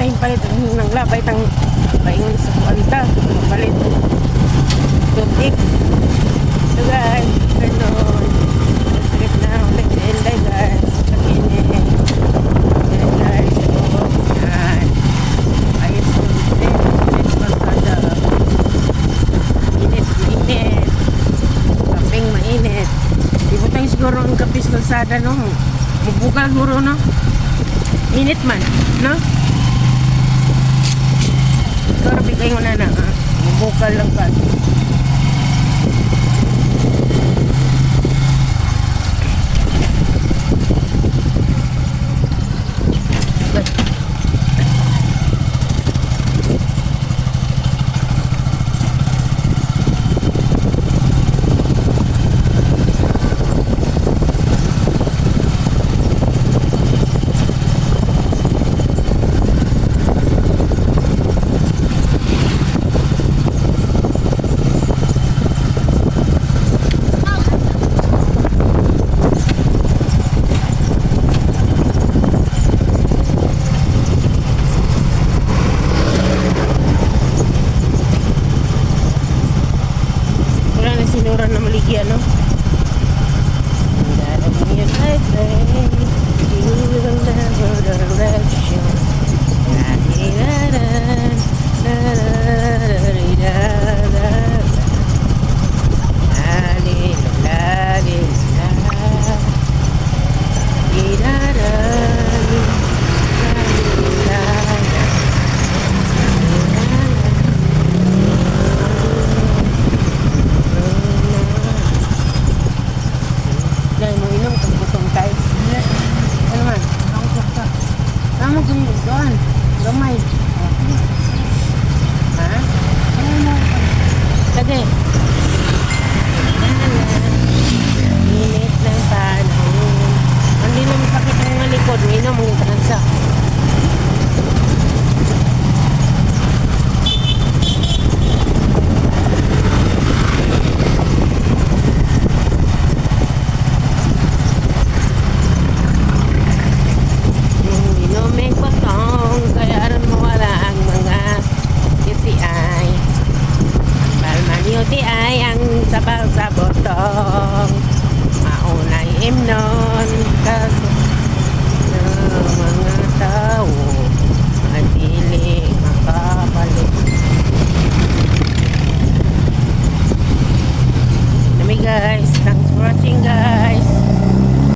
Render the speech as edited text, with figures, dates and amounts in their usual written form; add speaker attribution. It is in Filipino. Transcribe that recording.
Speaker 1: tayong palit ng labay tang paingon sa kuanta palit tubig. So guys, turn on. Trip na ulit sa Inday guys. Kakinit. Yan guys. So, yan. Ayos ko ulit. Init pasada. Init. Kaping mainit. Di mo tayo siguro ang kapis kalsada no. Mabukal siguro no. Init man, no? Siguro bigay mo na ha. Mabukal lang ba? Sinuran na maligi ano? Gamay. Ha? Lagi. Init ng panahon. Hindi naman sakit ang likod. Minom ang transa. UTI ang sabaw sa botong maunay imno